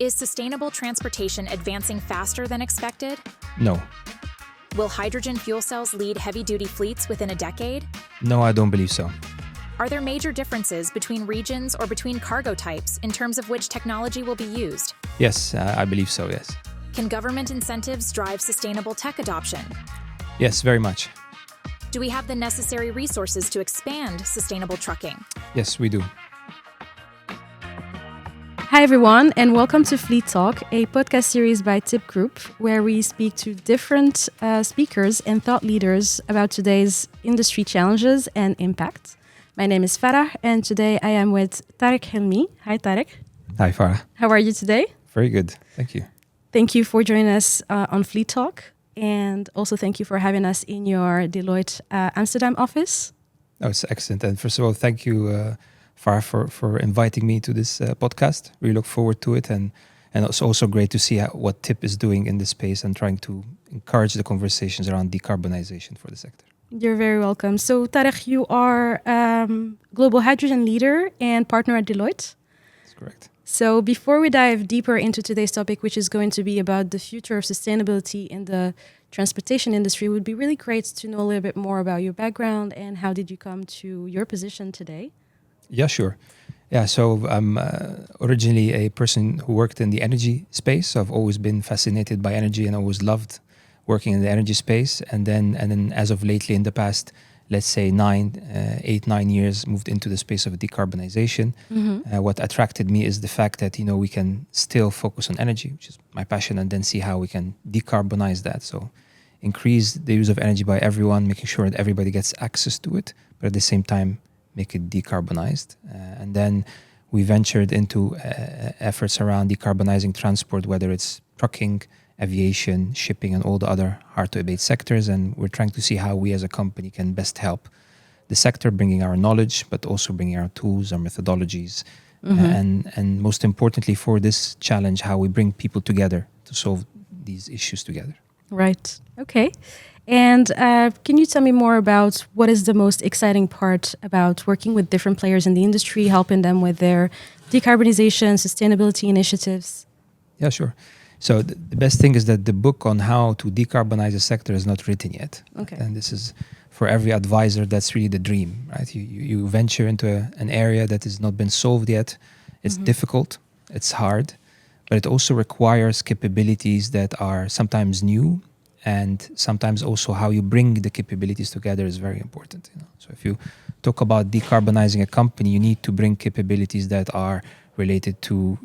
Is sustainable transportation advancing faster than expected? No. Will hydrogen fuel cells lead heavy-duty fleets within a decade? No, I don't believe so. Are there major differences between regions or between cargo types in terms of which technology will be used? Yes, I believe so, yes. Can government incentives drive sustainable tech adoption? Yes, very much. Do we have the necessary resources to expand sustainable trucking? Yes, we do. Hi everyone, and welcome to Fleet Talk, a podcast series by Tip Group, where we speak to different speakers and thought leaders about today's industry challenges and impact. My name is Farah, and today I am with Tarek Helmi. Hi Tarek. Hi, Farah. How are you today? Very good. Thank you. Thank you for joining us on Fleet Talk, and also thank you for having us in your Deloitte Amsterdam office. Oh, it's excellent. And first of all, thank you, Farah, for inviting me to this podcast. We look forward to it. And it's also great to see what TIP is doing in this space and trying to encourage the conversations around decarbonization for the sector. You're very welcome. So, Tarek, you are Global Hydrogen Leader and partner at Deloitte. That's correct. So before we dive deeper into today's topic, which is going to be about the future of sustainability in the transportation industry, it would be really great to know a little bit more about your background and how did you come to your position today? Yeah, sure. Yeah, so I'm originally a person who worked in the energy space. So I've always been fascinated by energy and always loved working in the energy space. And then as of lately in the past, let's say 8-9 years, moved into the space of decarbonization. Mm-hmm. What attracted me is the fact that, we can still focus on energy, which is my passion, and then see how we can decarbonize that. So increase the use of energy by everyone, making sure that everybody gets access to it, but at the same time, make it decarbonized. And then we ventured into efforts around decarbonizing transport, whether it's trucking, aviation, shipping, and all the other hard-to-abate sectors. And we're trying to see how we as a company can best help the sector, bringing our knowledge, but also bringing our tools, our methodologies, and most importantly for this challenge, how we bring people together to solve these issues together. Right. Okay. And can you tell me more about what is the most exciting part about working with different players in the industry, helping them with their decarbonization, sustainability initiatives? Yeah, sure. So the best thing is that the book on how to decarbonize the sector is not written yet. Okay. And this is for every advisor, that's really the dream, right? You venture into an area that has not been solved yet. It's difficult, it's hard, but it also requires capabilities that are sometimes new, and sometimes also how you bring the capabilities together is very important. So if you talk about decarbonizing a company, you need to bring capabilities that are related to,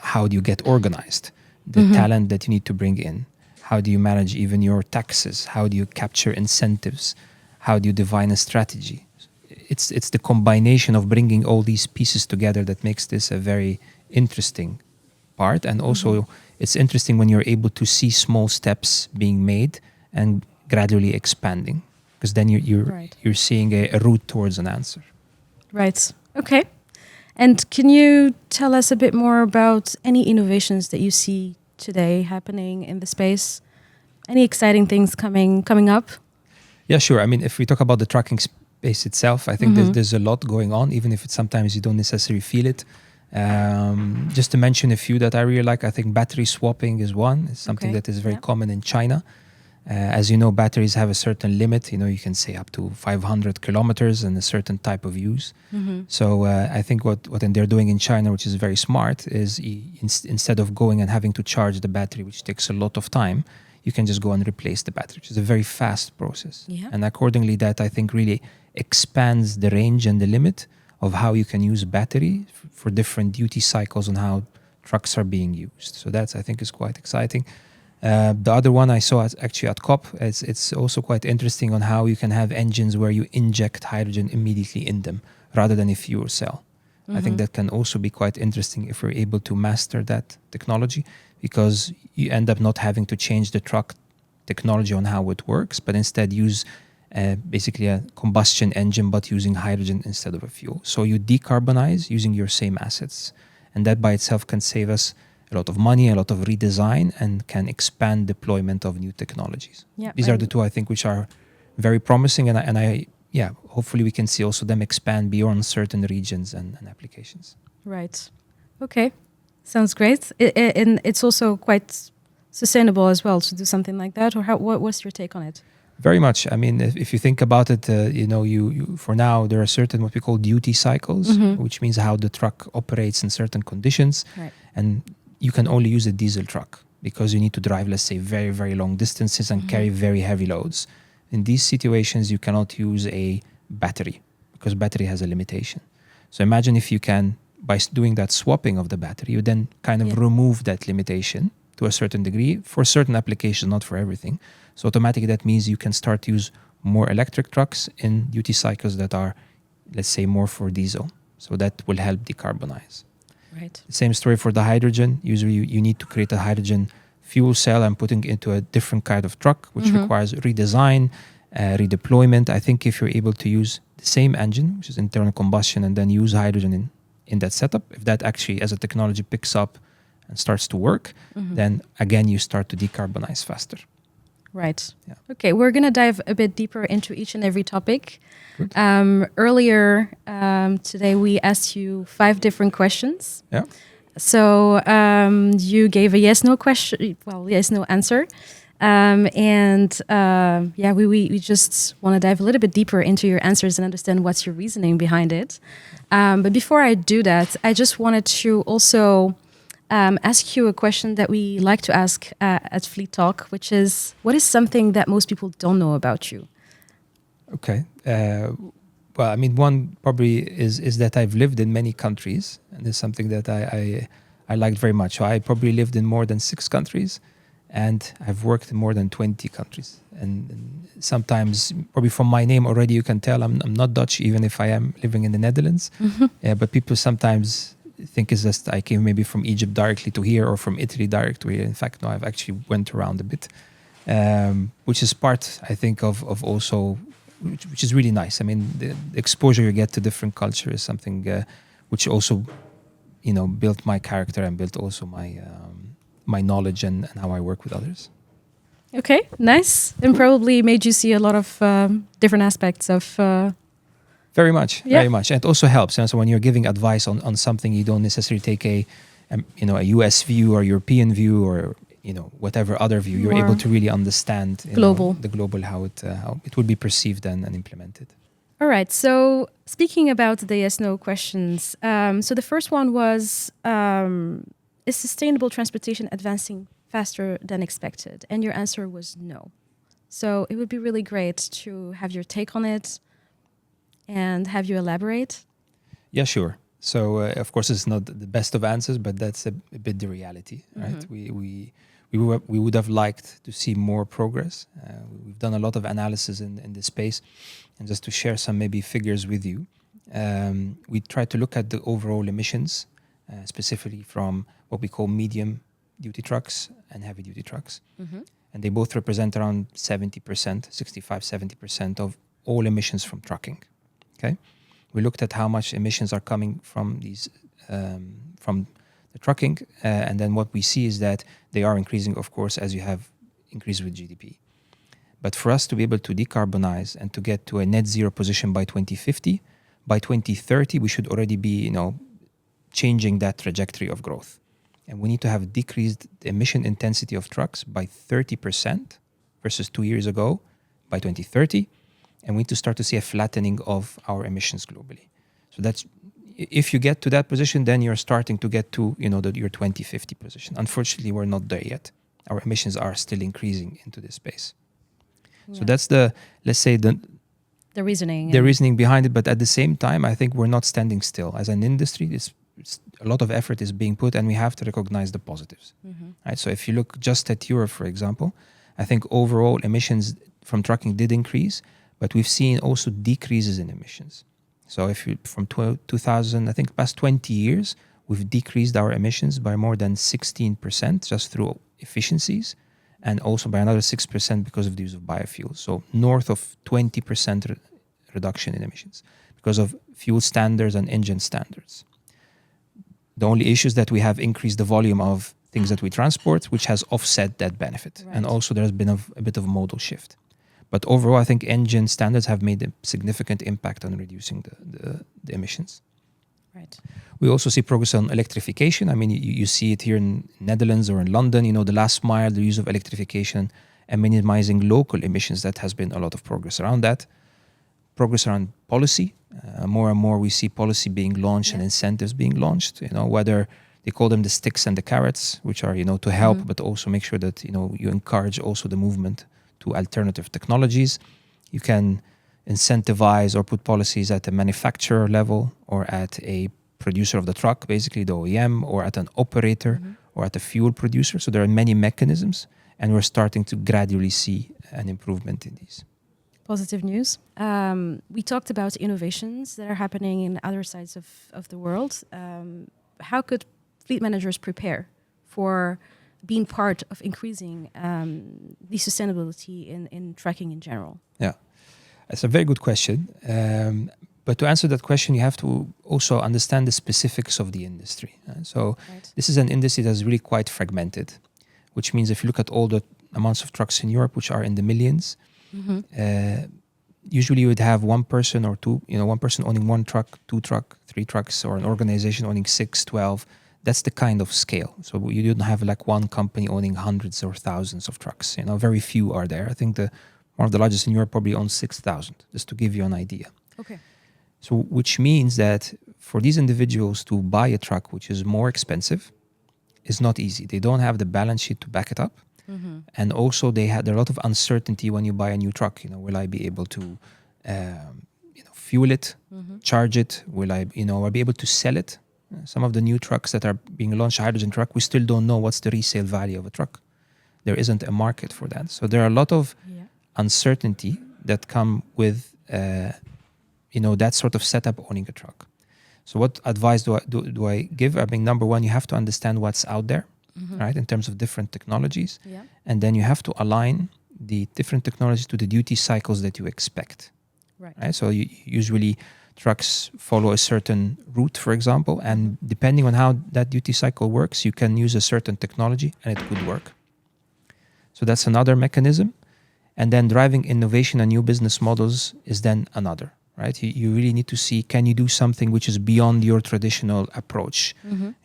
how do you get organized? The talent that you need to bring in. How do you manage even your taxes? How do you capture incentives? How do you define a strategy? It's the combination of bringing all these pieces together that makes this a very interesting part. And also it's interesting when you're able to see small steps being made and gradually expanding, because then you're seeing a route towards an answer. Right. Okay. And can you tell us a bit more about any innovations that you see today happening in the space? Any exciting things coming up? Yeah, sure. I mean, if we talk about the trucking space itself, I think there's a lot going on, even if sometimes you don't necessarily feel it. Just to mention a few that I really like, I think battery swapping is one. It's something that is very common in China. As you know, batteries have a certain limit. You can say up to 500 kilometers and a certain type of use. So I think what they're doing in China, which is very smart, is instead of going and having to charge the battery, which takes a lot of time, you can just go and replace the battery, which is a very fast process. Yeah. And accordingly, that I think really expands the range and the limit of how you can use battery for different duty cycles and how trucks are being used. So that's, I think, is quite exciting. The other one I saw actually at COP, it's also quite interesting on how you can have engines where you inject hydrogen immediately in them rather than a fuel cell. I think that can also be quite interesting if we're able to master that technology, because you end up not having to change the truck technology on how it works, but instead use basically a combustion engine but using hydrogen instead of a fuel. So you decarbonize using your same assets, and that by itself can save us a lot of money, a lot of redesign, and can expand deployment of new technologies. Yeah, these are the two I think which are very promising, and I hopefully we can see also them expand beyond certain regions and applications. Right. Okay. Sounds great. And it's also quite sustainable as well to do something like that. Or what's your take on it? Very much. I mean, if you think about it, you for now there are certain what we call duty cycles, which means how the truck operates in certain conditions, Right. and you can only use a diesel truck because you need to drive, let's say, very, very long distances and carry very heavy loads. In these situations, you cannot use a battery because battery has a limitation. So imagine if you can, by doing that swapping of the battery, you then kind of remove that limitation to a certain degree for certain applications, not for everything. So automatically that means you can start to use more electric trucks in duty cycles that are, let's say, more for diesel. So that will help decarbonize. Right. Same story for the hydrogen. Usually you need to create a hydrogen fuel cell and putting it into a different kind of truck, which requires redesign, redeployment. I think if you're able to use the same engine, which is internal combustion, and then use hydrogen in that setup, if that actually as a technology picks up and starts to work, then again you start to decarbonize faster. Right. Yeah. Okay, we're going to dive a bit deeper into each and every topic. Earlier today, we asked you 5 different questions. Yeah. So you gave a yes/no question. Well, yes/no answer. We just want to dive a little bit deeper into your answers and understand what's your reasoning behind it. But before I do that, I just wanted to also ask you a question that we like to ask at Fleet Talk, which is, what is something that most people don't know about you? Okay. Well, I mean, one probably is that I've lived in many countries, and it's something that I liked very much. So I probably lived in more than 6 countries, and I've worked in more than 20 countries. And sometimes, probably from my name already, you can tell I'm not Dutch, even if I am living in the Netherlands. But people sometimes think it's just I came maybe from Egypt directly to here or from Italy direct to here. In fact, no, I've actually went around a bit, which is part, I think, of also, which is really nice. I mean, the exposure you get to different culture is something which also, built my character and built also my knowledge and how I work with others. Okay, nice. And probably made you see a lot of different aspects of... Very much. And it also helps. And so when you're giving advice on something, you don't necessarily take a US view or European view or whatever other view. You're able to really understand the global how it will be perceived and implemented. All right. So speaking about the yes/no questions, so the first one was, is sustainable transportation advancing faster than expected? And your answer was no. So it would be really great to have your take on it and have you elaborate. Yeah, sure. So of course it's not the best of answers, but that's a bit the reality, right? We would have liked to see more progress. We've done a lot of analysis in this space, and just to share some maybe figures with you, we tried to look at the overall emissions, specifically from what we call medium duty trucks and heavy duty trucks, and they both represent around 70%, 65-70% of all emissions from trucking. Okay, we looked at how much emissions are coming from these from the trucking, and then what we see is that they are increasing, of course, as you have increased with GDP. But for us to be able to decarbonize and to get to a net zero position by 2050, by 2030 we should already be, changing that trajectory of growth, and we need to have decreased the emission intensity of trucks by 30% versus 2 years ago by 2030. And we need to start to see a flattening of our emissions globally. So that's, if you get to that position, then you're starting to get to, your 2050 position. Unfortunately, we're not there yet. Our emissions are still increasing into this space. Yeah. So that's let's say the reasoning behind it. But at the same time, I think we're not standing still. As an industry, it's a lot of effort is being put, and we have to recognize the positives. Right? So if you look just at Europe, for example, I think overall emissions from trucking did increase, but we've seen also decreases in emissions. So if you, from 2000, I think past 20 years, we've decreased our emissions by more than 16% just through efficiencies, and also by another 6% because of the use of biofuels. So north of 20% reduction in emissions because of fuel standards and engine standards. The only issue is that we have increased the volume of things that we transport, which has offset that benefit. Right. And also there's been a bit of a modal shift. But overall, I think engine standards have made a significant impact on reducing the emissions. Right. We also see progress on electrification. I mean, you see it here in Netherlands or in London, the last mile, the use of electrification and minimizing local emissions. That has been a lot of progress around that. Progress around policy. More and more we see policy being launched and incentives being launched, whether they call them the sticks and the carrots, which are, to help, but also make sure that, you encourage also the movement to alternative technologies. You can incentivize or put policies at the manufacturer level or at a producer of the truck, basically the OEM, or at an operator or at a fuel producer. So there are many mechanisms, and we're starting to gradually see an improvement in these. Positive news. We talked about innovations that are happening in other sides of the world. How could fleet managers prepare for being part of increasing the sustainability in trucking in general? Yeah, that's a very good question. But to answer that question, you have to also understand the specifics of the industry. This is an industry that's really quite fragmented, which means if you look at all the amounts of trucks in Europe, which are in the millions, usually you would have one person or two, one person owning one truck, two truck, three trucks, or an organization owning 6, 12. That's the kind of scale. So you don't have like one company owning hundreds or thousands of trucks. Very few are there. I think one of the largest in Europe probably owns 6,000, just to give you an idea. Okay. So which means that for these individuals to buy a truck which is more expensive is not easy. They don't have the balance sheet to back it up. And also there are a lot of uncertainty when you buy a new truck. Will I be able to fuel it, charge it? Will I be able to sell it? Some of the new trucks that are being launched, hydrogen truck, we still don't know what's the resale value of a truck. There isn't a market for that. So there are a lot of uncertainty that come with that sort of setup owning a truck. So what advice do I give? I mean, number one, you have to understand what's out there, right, in terms of different technologies. Yeah. And then you have to align the different technologies to the duty cycles that you expect. Right? So usually trucks follow a certain route, for example, and depending on how that duty cycle works, you can use a certain technology and it could work. So that's another mechanism. And then driving innovation and new business models is then another, right? You really need to see, can you do something which is beyond your traditional approach?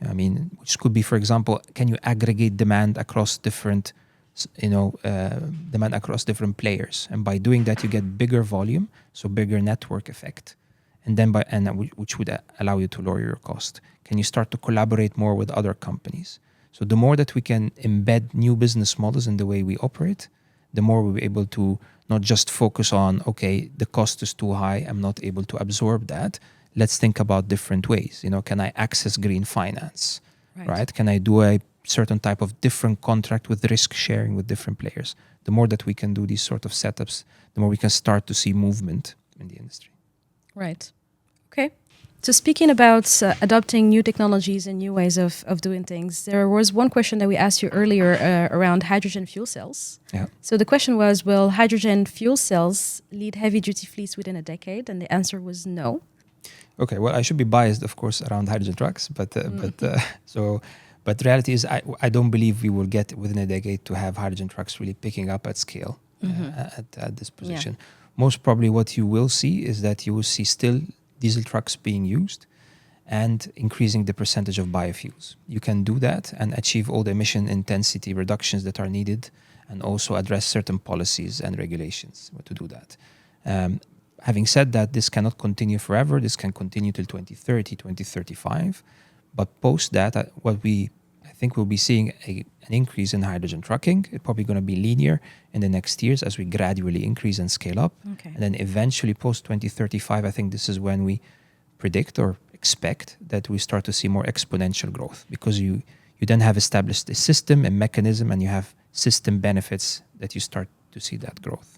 I mean, which could be, for example, can you aggregate demand across different, demand across different players? And by doing that, you get bigger volume, so bigger network effect. And then which would allow you to lower your cost. Can you start to collaborate more with other companies? So the more that we can embed new business models in the way we operate, the more we'll be able to not just focus on, okay, the cost is too high, I'm not able to absorb that. Let's think about different ways. Can I access green finance, right? Can I do a certain type of different contract with risk sharing with different players? The more that we can do these sort of setups, the more we can start to see movement in the industry. Right. Okay. So speaking about adopting new technologies and new ways of doing things, there was one question that we asked you earlier around hydrogen fuel cells. Yeah. So the question was, will hydrogen fuel cells lead heavy-duty fleets within a decade? And the answer was no. Okay, well, I should be biased, of course, around hydrogen trucks, but the reality is I don't believe we will get within a decade to have hydrogen trucks really picking up at scale at this position. Yeah. Most probably what you will see is that you will see still diesel trucks being used and increasing the percentage of biofuels. You can do that and achieve all the emission intensity reductions that are needed and also address certain policies and regulations to do that. Having said that, this cannot continue forever. This can continue till 2030, 2035. But post that, I think we'll be seeing an increase in hydrogen trucking. It's probably going to be linear in the next years as we gradually increase and scale up. Okay. And then eventually post 2035, I think this is when we predict or expect that we start to see more exponential growth, because you then have established a system, a mechanism, and you have system benefits that you start to see that growth.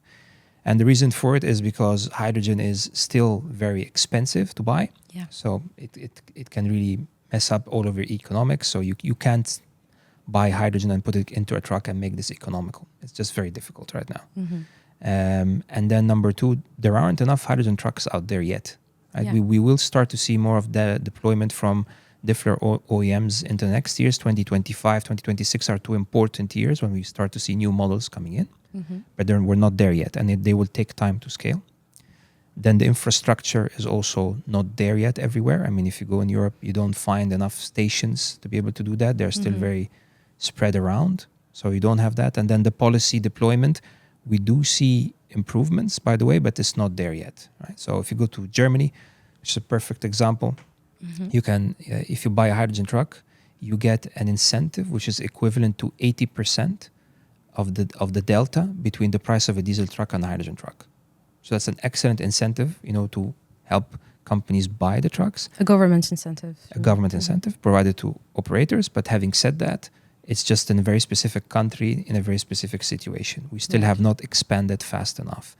And the reason for it is because hydrogen is still very expensive to buy. Yeah. So it can really mess up all of your economics. So you can't buy hydrogen and put it into a truck and make this economical. It's just very difficult right now. And then number two, there aren't enough hydrogen trucks out there yet. Right? Yeah. We will start to see more of the deployment from different OEMs into the next years. 2025, 2026 are two important years when we start to see new models coming in. But then we're not there yet, and they will take time to scale. Then the infrastructure is also not there yet everywhere. I mean, if you go in Europe, you don't find enough stations to be able to do that. They're still very spread around. So you don't have that. And then the policy deployment, we do see improvements, by the way, but it's not there yet. Right? So if you go to Germany, which is a perfect example, you can, if you buy a hydrogen truck, you get an incentive which is equivalent to 80% of the delta between the price of a diesel truck and a hydrogen truck. So that's an excellent incentive, to help companies buy the trucks. A government incentive. A government incentive provided to operators. But having said that, it's just in a very specific country, in a very specific situation. We still have not expanded fast enough.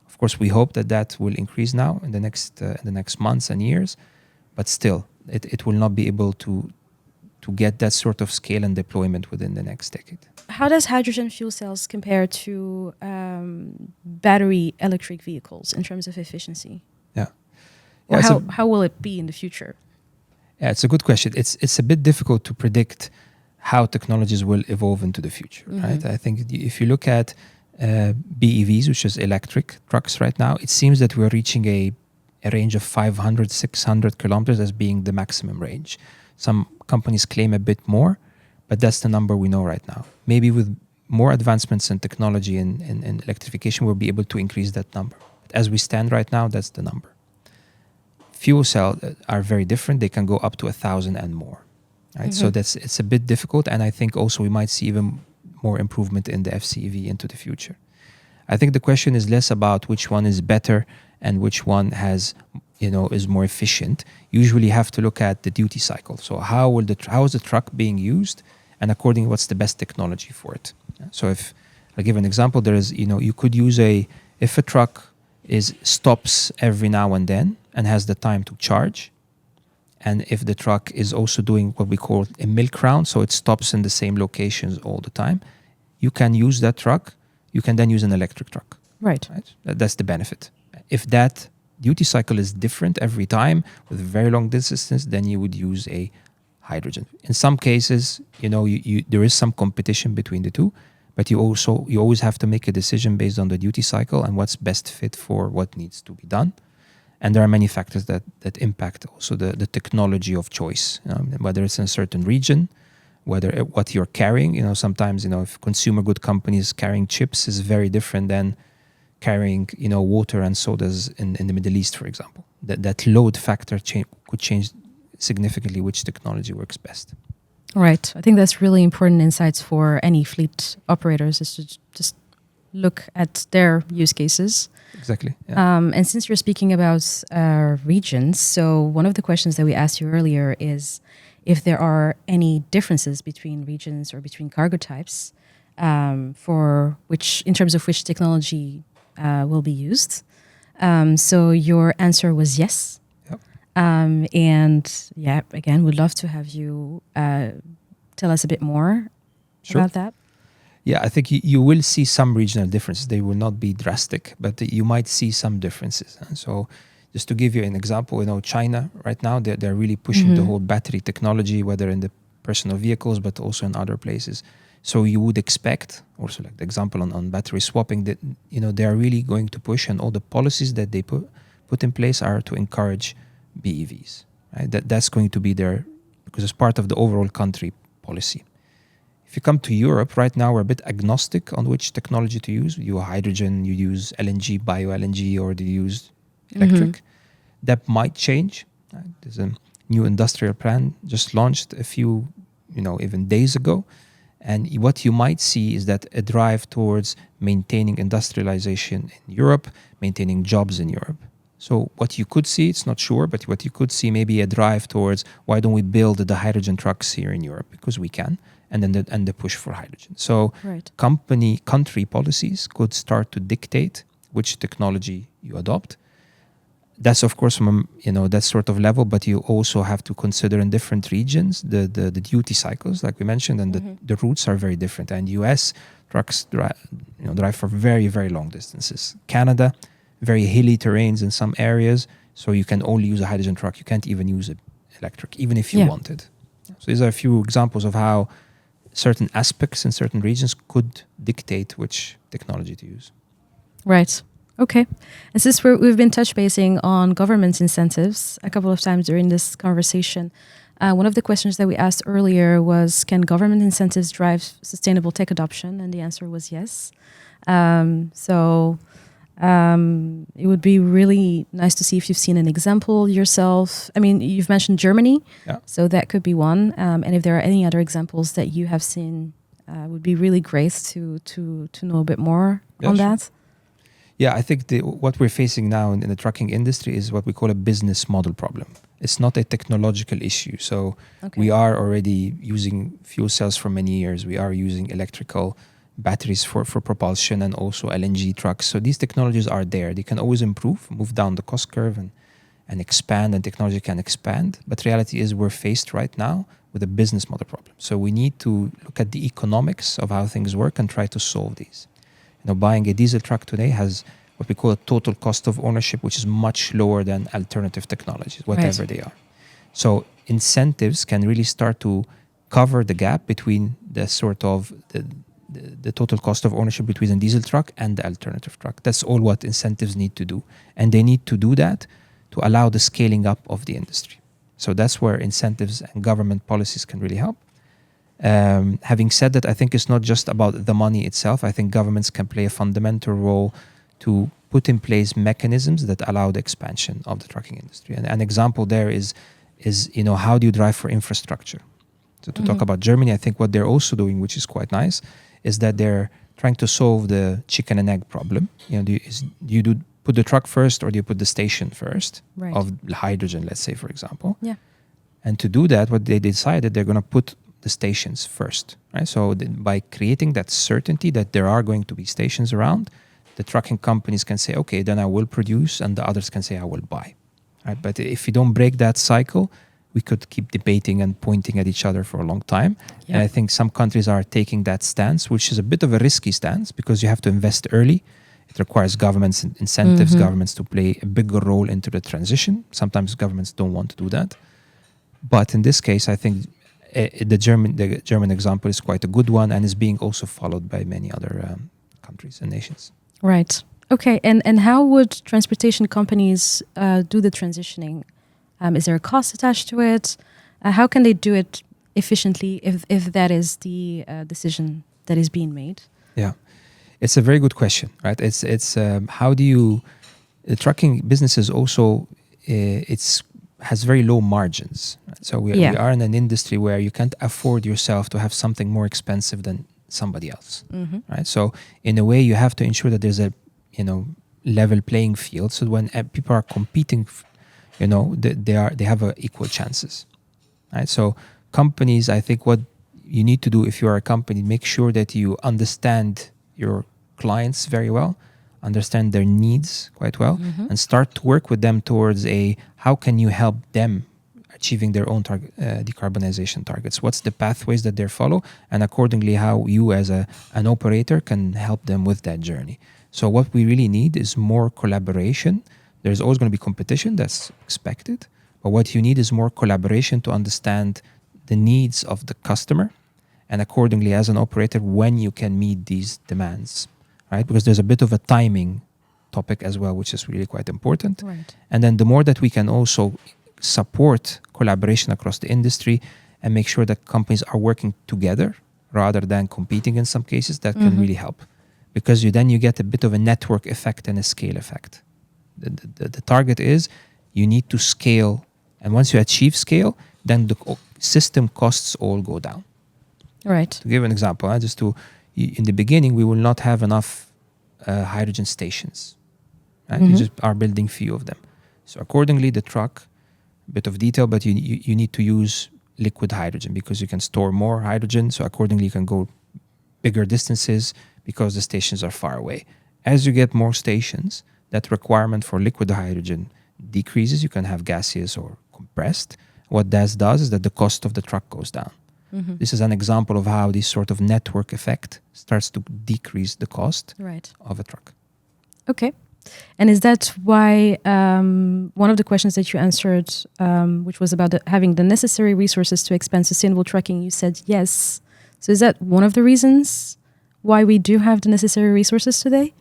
Of course, we hope that will increase now in the next months and years. But still, it will not be able to get that sort of scale and deployment within the next decade. How does hydrogen fuel cells compare to battery electric vehicles in terms of efficiency? Or how will it be in the future? Yeah, it's a good question. It's a bit difficult to predict how technologies will evolve into the future, right? I think if you look at BEVs, which is electric trucks right now, it seems that we're reaching a range of 500, 600 kilometers as being the maximum range. Some companies claim a bit more, but that's the number we know right now. Maybe with more advancements in technology and electrification, we'll be able to increase that number. But as we stand right now, that's the number. Fuel cells are very different. They can go up to 1,000 and more. Right? So it's a bit difficult. And I think also we might see even more improvement in the FCEV into the future. I think the question is less about which one is better and which one has, is more efficient. Usually you have to look at the duty cycle. So how is the truck being used, and accordingly, what's the best technology for it? So if I give an example, there is, you could use if a truck stops every now and then and has the time to charge, and if the truck is also doing what we call a milk round, so it stops in the same locations all the time, you can use that truck. You can then use an electric truck. Right. That's the benefit. If that duty cycle is different every time with very long distance, then you would use a hydrogen. In some cases, there is some competition between the two, but you always have to make a decision based on the duty cycle and what's best fit for what needs to be done. And there are many factors that impact also the technology of choice, whether it's in a certain region, what you're carrying. Sometimes, if consumer good companies carrying chips is very different than carrying, water and sodas in the Middle East, for example. That load factor could change significantly which technology works best. Right. I think that's really important insights for any fleet operators, is to just look at their use cases. Exactly. Yeah. And since you're speaking about regions, so one of the questions that we asked you earlier is if there are any differences between regions or between cargo types for which, in terms of which technology will be used. So your answer was yes. Yep. And yeah, again, we'd love to have you tell us a bit more about that. Yeah, I think you will see some regional differences. They will not be drastic, but you might see some differences. And so just to give you an example, China right now, they're really pushing the whole battery technology, whether in the personal vehicles, but also in other places. So you would expect, also like the example on battery swapping, that they are really going to push, and all the policies that they put in place are to encourage BEVs. Right? That's going to be there because it's part of the overall country policy. If you come to Europe, right now we're a bit agnostic on which technology to use. You use hydrogen, you use LNG, bio-LNG, or do you use electric? That might change. Right? There's a new industrial plan just launched a few, even days ago. And what you might see is that a drive towards maintaining industrialization in Europe, maintaining jobs in Europe. So what you could see, it's not sure, but what you could see maybe a drive towards why don't we build the hydrogen trucks here in Europe? Because we can. And then the push for hydrogen. So country policies could start to dictate which technology you adopt. That's of course from that sort of level, but you also have to consider in different regions the duty cycles, like we mentioned, and the routes are very different. And US trucks drive for very, very long distances. Canada, very hilly terrains in some areas, so you can only use a hydrogen truck. You can't even use an electric, even if you wanted. So these are a few examples of how certain aspects in certain regions could dictate which technology to use. Right. Okay. And since we've been touch basing on government incentives a couple of times during this conversation, one of the questions that we asked earlier was, can government incentives drive sustainable tech adoption? And the answer was yes. It would be really nice to see if you've seen an example yourself. I mean, you've mentioned Germany, so that could be one. And if there are any other examples that you have seen, would be really great to know a bit more on that. Yeah, I think what we're facing now in the trucking industry is what we call a business model problem. It's not a technological issue. So we are already using fuel cells for many years. We are using electrical batteries for propulsion and also LNG trucks. So these technologies are there. They can always improve, move down the cost curve and expand, and technology can expand. But reality is we're faced right now with a business model problem. So we need to look at the economics of how things work and try to solve these. Buying a diesel truck today has what we call a total cost of ownership, which is much lower than alternative technologies, whatever they are. So incentives can really start to cover the gap between the sort of the total cost of ownership between a diesel truck and the alternative truck. That's all what incentives need to do. And they need to do that to allow the scaling up of the industry. So that's where incentives and government policies can really help. Having said that, I think it's not just about the money itself. I think governments can play a fundamental role to put in place mechanisms that allow the expansion of the trucking industry. And an example there is how do you drive for infrastructure? So to talk about Germany, I think what they're also doing, which is quite nice, is that they're trying to solve the chicken and egg problem. Do you put the truck first, or do you put the station first of hydrogen, let's say, for example? Yeah. And to do that, what they decided, they're going to put the stations first, right? So by creating that certainty that there are going to be stations around, the trucking companies can say, okay, then I will produce, and the others can say, I will buy, right? But if you don't break that cycle, we could keep debating and pointing at each other for a long time. Yeah. And I think some countries are taking that stance, which is a bit of a risky stance because you have to invest early. It requires governments and incentives, governments to play a bigger role into the transition. Sometimes governments don't want to do that. But in this case, I think the German example is quite a good one and is being also followed by many other countries and nations. Right. Okay. And how would transportation companies do the transitioning? Is there a cost attached to it? How can they do it efficiently if that is the decision that is being made? Yeah, it's a very good question, right? It's how do you the trucking businesses also has very low margins. Right? So we are in an industry where you can't afford yourself to have something more expensive than somebody else, right? So in a way, you have to ensure that there's a level playing field. So when people are competing, they have equal chances, right? So companies, I think what you need to do if you are a company, make sure that you understand your clients very well, understand their needs quite well, and start to work with them towards how can you help them achieving their own decarbonization targets? What's the pathways that they follow? And accordingly, how you as an operator can help them with that journey. So what we really need is more collaboration. There's always going to be competition, that's expected. But what you need is more collaboration to understand the needs of the customer, and accordingly, as an operator, when you can meet these demands, right? Because there's a bit of a timing topic as well, which is really quite important. Right. And then the more that we can also support collaboration across the industry and make sure that companies are working together rather than competing in some cases, that can really help. Because you get a bit of a network effect and a scale effect. The target is you need to scale, and once you achieve scale, then the system costs all go down. Right. To give an example, in the beginning, we will not have enough hydrogen stations. Right? We just are building few of them. So accordingly, the truck, a bit of detail, but you need to use liquid hydrogen because you can store more hydrogen. So accordingly, you can go bigger distances because the stations are far away. As you get more stations, that requirement for liquid hydrogen decreases. You can have gaseous or compressed. What that does is that the cost of the truck goes down. This is an example of how this sort of network effect starts to decrease the cost of a truck. Okay. And is that why one of the questions that you answered, which was about having the necessary resources to expand sustainable trucking, you said yes. So is that one of the reasons why we do have the necessary resources today?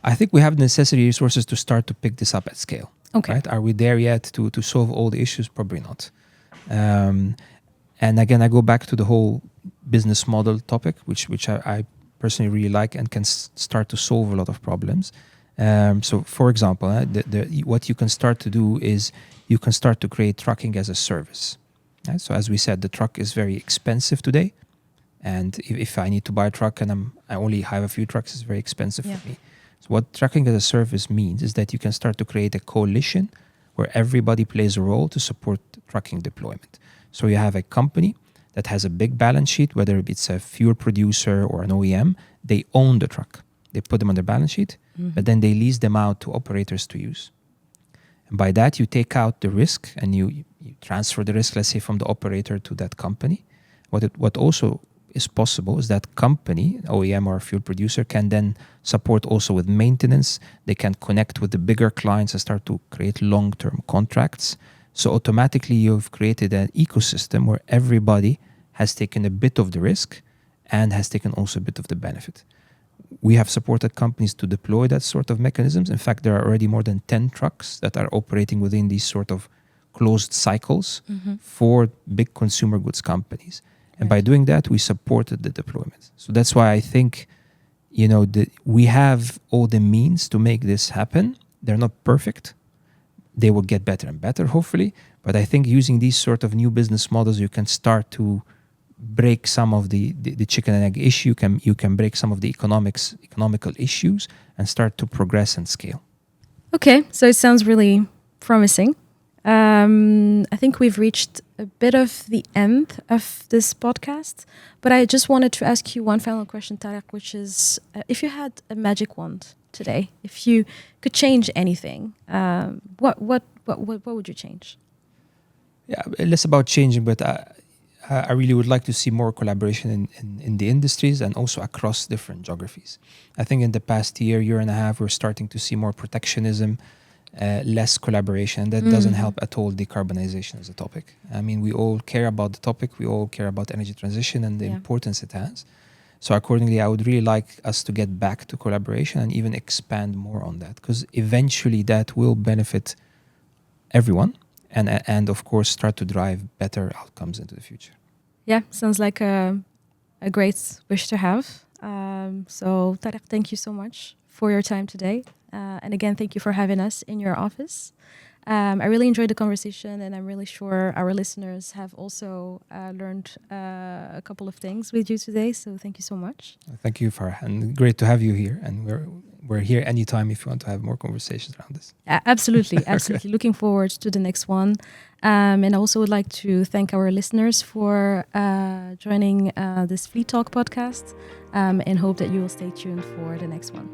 I think we have the necessary resources to start to pick this up at scale. Okay. Right? Are we there yet to solve all the issues? Probably not. And again, I go back to the whole business model topic, which I personally really like and can start to solve a lot of problems. So, for example, what you can start to do is you can start to create trucking as a service. Right? So, as we said, the truck is very expensive today. And if I need to buy a truck and I only have a few trucks, it's very expensive for me. So what trucking as a service means is that you can start to create a coalition where everybody plays a role to support trucking deployment. So you have a company that has a big balance sheet, whether it's a fuel producer or an OEM, they own the truck. They put them on their balance sheet, but then they lease them out to operators to use. And by that, you take out the risk and you transfer the risk, let's say, from the operator to that company. What also is possible is that company, OEM or fuel producer, can then support also with maintenance. They can connect with the bigger clients and start to create long-term contracts. So automatically you've created an ecosystem where everybody has taken a bit of the risk and has taken also a bit of the benefit. We have supported companies to deploy that sort of mechanisms. In fact, there are already more than 10 trucks that are operating within these sort of closed cycles for big consumer goods companies. And by doing that, we supported the deployment. So that's why I think, we have all the means to make this happen. They're not perfect. They will get better and better, hopefully. But I think using these sort of new business models, you can start to break some of the chicken and egg issue. You can break some of the economical issues and start to progress and scale. Okay, so it sounds really promising. I think we've reached a bit of the end of this podcast, but I just wanted to ask you one final question, Tarek, which is, if you had a magic wand today, if you could change anything, what would you change? Yeah, less about changing, but I really would like to see more collaboration in the industries and also across different geographies. I think in the past year and a half, we're starting to see more protectionism, less collaboration. That doesn't help at all decarbonization as a topic. I mean, we all care about the topic. We all care about energy transition and the importance it has. So accordingly, I would really like us to get back to collaboration and even expand more on that, because eventually that will benefit everyone and of course start to drive better outcomes into the future. Yeah, sounds like a great wish to have. So Tarek, thank you so much for your time today. And again, thank you for having us in your office. I really enjoyed the conversation, and I'm really sure our listeners have also learned a couple of things with you today. So thank you so much. Thank you, Farah, and great to have you here. And we're here anytime if you want to have more conversations around this. Absolutely. Looking forward to the next one. And I also would like to thank our listeners for joining this Fleet Talk podcast, and hope that you will stay tuned for the next one.